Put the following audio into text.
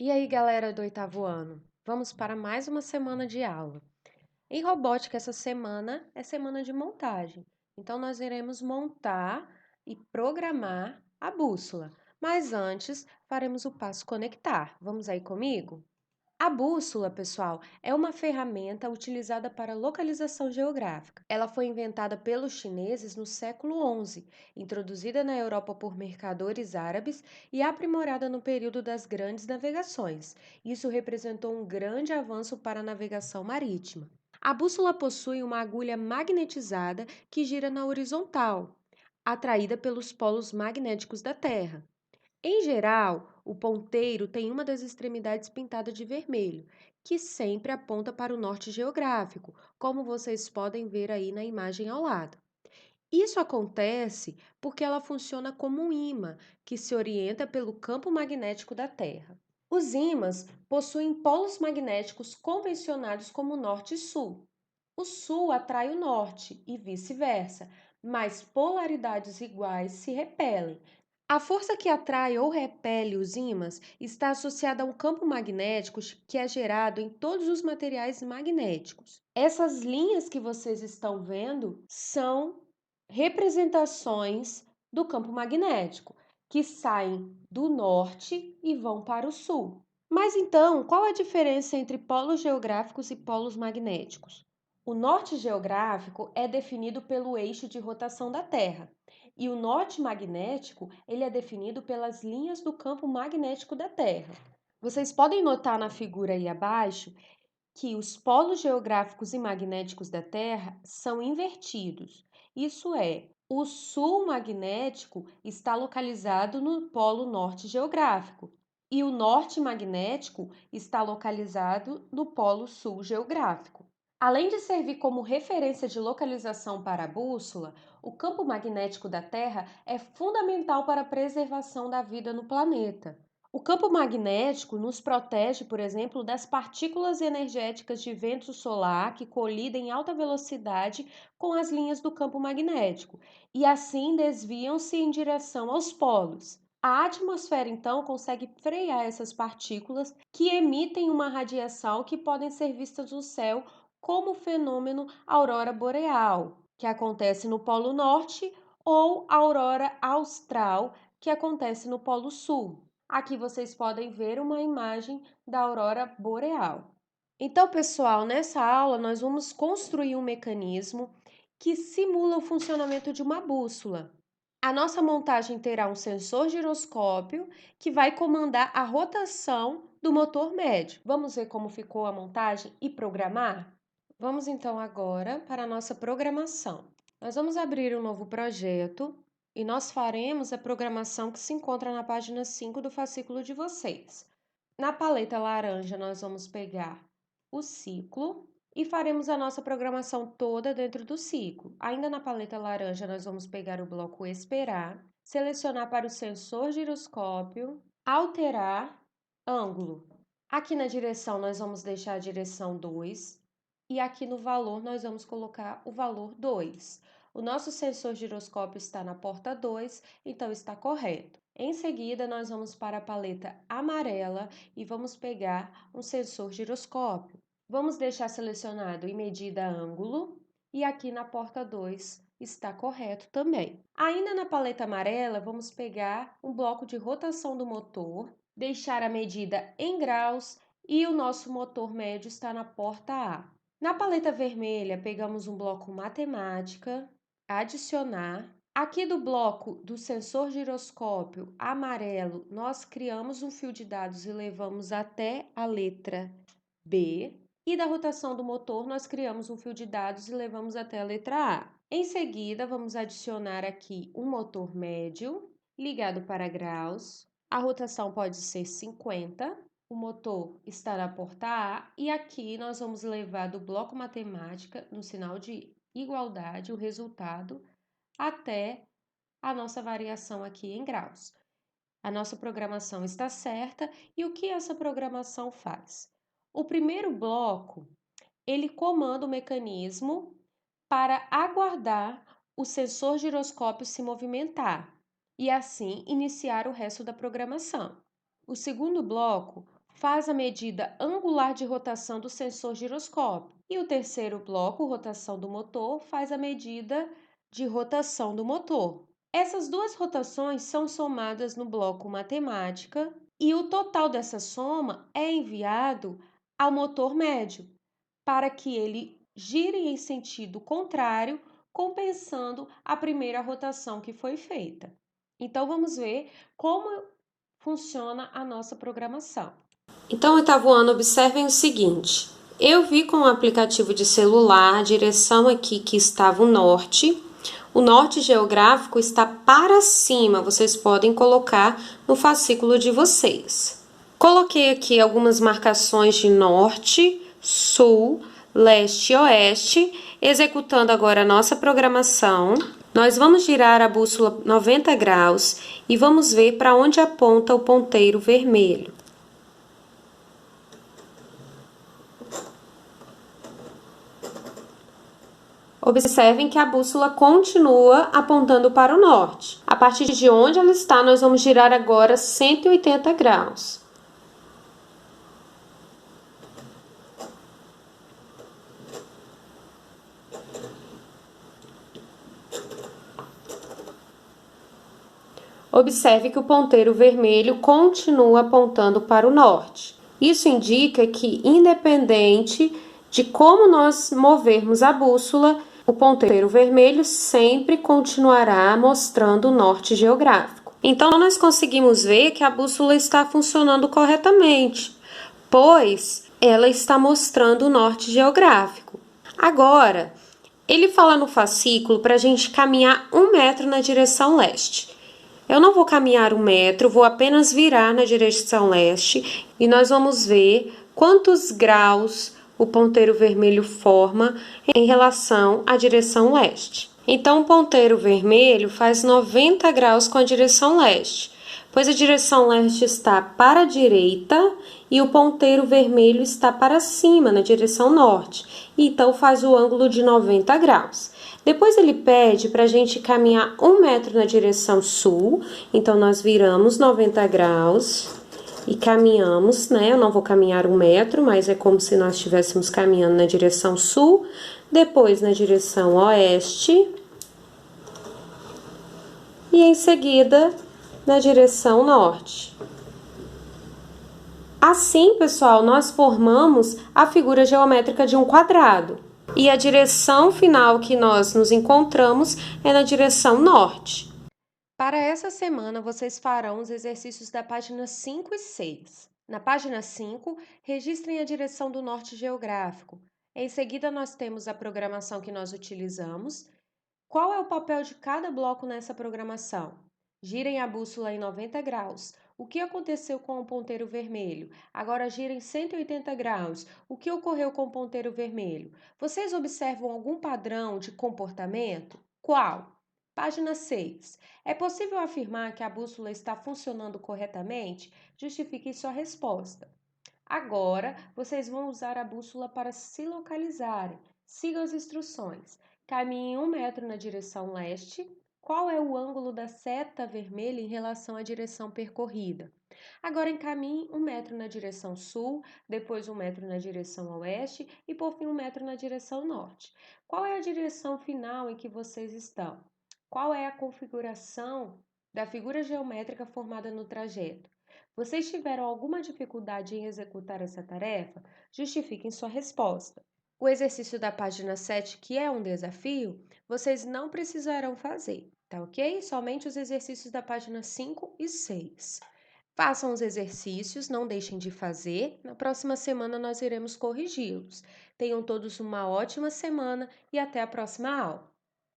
E aí, galera do oitavo ano? Vamos para mais uma semana de aula. Em robótica, essa semana é semana de montagem. Então, nós iremos montar e programar a bússola. Mas antes, faremos o passo conectar. Vamos aí comigo? A bússola, pessoal, é uma ferramenta utilizada para localização geográfica. Ela foi inventada pelos chineses no século XI, introduzida na Europa por mercadores árabes e aprimorada no período das grandes navegações. Isso representou um grande avanço para a navegação marítima. A bússola possui uma agulha magnetizada que gira na horizontal, atraída pelos polos magnéticos da Terra. Em geral, o ponteiro tem uma das extremidades pintada de vermelho, que sempre aponta para o norte geográfico, como vocês podem ver aí na imagem ao lado. Isso acontece porque ela funciona como um ímã que se orienta pelo campo magnético da Terra. Os ímãs possuem polos magnéticos convencionados como norte e sul. O sul atrai o norte e vice-versa, mas polaridades iguais se repelem. A força que atrai ou repele os ímãs está associada a um campo magnético que é gerado em todos os materiais magnéticos. Essas linhas que vocês estão vendo são representações do campo magnético, que saem do norte e vão para o sul. Mas então, qual a diferença entre polos geográficos e polos magnéticos? O norte geográfico é definido pelo eixo de rotação da Terra, e o norte magnético, ele é definido pelas linhas do campo magnético da Terra. Vocês podem notar na figura aí abaixo que os polos geográficos e magnéticos da Terra são invertidos. Isso é, o sul magnético está localizado no polo norte geográfico e o norte magnético está localizado no polo sul geográfico. Além de servir como referência de localização para a bússola, o campo magnético da Terra é fundamental para a preservação da vida no planeta. O campo magnético nos protege, por exemplo, das partículas energéticas de vento solar que colidem em alta velocidade com as linhas do campo magnético e assim desviam-se em direção aos polos. A atmosfera, então, consegue frear essas partículas que emitem uma radiação que podem ser vistas no céu como o fenômeno aurora boreal, que acontece no Polo Norte, ou aurora austral, que acontece no Polo Sul. Aqui vocês podem ver uma imagem da aurora boreal. Então, pessoal, nessa aula nós vamos construir um mecanismo que simula o funcionamento de uma bússola. A nossa montagem terá um sensor giroscópio que vai comandar a rotação do motor médio. Vamos ver como ficou a montagem e programar? Vamos então agora para a nossa programação. Nós vamos abrir um novo projeto e nós faremos a programação que se encontra na página 5 do fascículo de vocês. Na paleta laranja, nós vamos pegar o ciclo e faremos a nossa programação toda dentro do ciclo. Ainda na paleta laranja, nós vamos pegar o bloco Esperar, selecionar para o sensor giroscópio, alterar ângulo. Aqui na direção, nós vamos deixar a direção 2 e aqui no valor, nós vamos colocar o valor 2. O nosso sensor giroscópio está na porta 2, então está correto. Em seguida, nós vamos para a paleta amarela e vamos pegar um sensor giroscópio. Vamos deixar selecionado em medida ângulo e aqui na porta 2 está correto também. Ainda na paleta amarela, vamos pegar um bloco de rotação do motor, deixar a medida em graus e o nosso motor médio está na porta A. Na paleta vermelha, pegamos um bloco matemática, adicionar. Aqui do bloco do sensor giroscópio amarelo, nós criamos um fio de dados e levamos até a letra B. E da rotação do motor, nós criamos um fio de dados e levamos até a letra A. Em seguida, vamos adicionar aqui um motor médio ligado para graus. A rotação pode ser 50. O motor está na porta A e aqui nós vamos levar do bloco matemática, no sinal de igualdade, o resultado até a nossa variação aqui em graus. A nossa programação está certa e o que essa programação faz? O primeiro bloco, ele comanda o mecanismo para aguardar o sensor giroscópio se movimentar e assim iniciar o resto da programação. O segundo bloco faz a medida angular de rotação do sensor giroscópio. E o terceiro bloco, rotação do motor, faz a medida de rotação do motor. Essas duas rotações são somadas no bloco matemática e o total dessa soma é enviado ao motor médio para que ele gire em sentido contrário, compensando a primeira rotação que foi feita. Então, vamos ver como funciona a nossa programação. Então, oitavo ano, observem o seguinte. Eu vi com o aplicativo de celular a direção aqui que estava o norte. O norte geográfico está para cima, vocês podem colocar no fascículo de vocês. Coloquei aqui algumas marcações de norte, sul, leste e oeste, executando agora a nossa programação. Nós vamos girar a bússola 90 graus e vamos ver para onde aponta o ponteiro vermelho. Observem que a bússola continua apontando para o norte. A partir de onde ela está, nós vamos girar agora 180 graus. Observe que o ponteiro vermelho continua apontando para o norte. Isso indica que, independente de como nós movermos a bússola, o ponteiro vermelho sempre continuará mostrando o norte geográfico. Então, nós conseguimos ver que a bússola está funcionando corretamente, pois ela está mostrando o norte geográfico. Agora, ele fala no fascículo para a gente caminhar 1 metro na direção leste. Eu não vou caminhar 1 metro, vou apenas virar na direção leste e nós vamos ver quantos graus o ponteiro vermelho forma em relação à direção leste. Então, o ponteiro vermelho faz 90 graus com a direção leste, pois a direção leste está para a direita e o ponteiro vermelho está para cima, na direção norte. Então, faz o ângulo de 90 graus. Depois ele pede para a gente caminhar 1 metro na direção sul, então nós viramos 90 graus e caminhamos, né? Eu não vou caminhar 1 metro, mas é como se nós estivéssemos caminhando na direção sul, depois na direção oeste e em seguida na direção norte. Assim, pessoal, nós formamos a figura geométrica de um quadrado. E a direção final que nós nos encontramos é na direção norte. Para essa semana, vocês farão os exercícios da página 5 e 6. Na página 5, registrem a direção do norte geográfico. Em seguida, nós temos a programação que nós utilizamos. Qual é o papel de cada bloco nessa programação? Girem a bússola em 90 graus. O que aconteceu com o ponteiro vermelho? Agora girem 180 graus. O que ocorreu com o ponteiro vermelho? Vocês observam algum padrão de comportamento? Qual? Página 6. É possível afirmar que a bússola está funcionando corretamente? Justifique sua resposta. Agora, vocês vão usar a bússola para se localizarem. Sigam as instruções. Caminhe 1 metro na direção leste. Qual é o ângulo da seta vermelha em relação à direção percorrida? Agora encaminhe 1 metro na direção sul, depois 1 metro na direção oeste e por fim 1 metro na direção norte. Qual é a direção final em que vocês estão? Qual é a configuração da figura geométrica formada no trajeto? Vocês tiveram alguma dificuldade em executar essa tarefa? Justifiquem sua resposta. O exercício da página 7, que é um desafio, vocês não precisarão fazer, tá ok? Somente os exercícios da página 5 e 6. Façam os exercícios, não deixem de fazer. Na próxima semana nós iremos corrigi-los. Tenham todos uma ótima semana e até a próxima aula.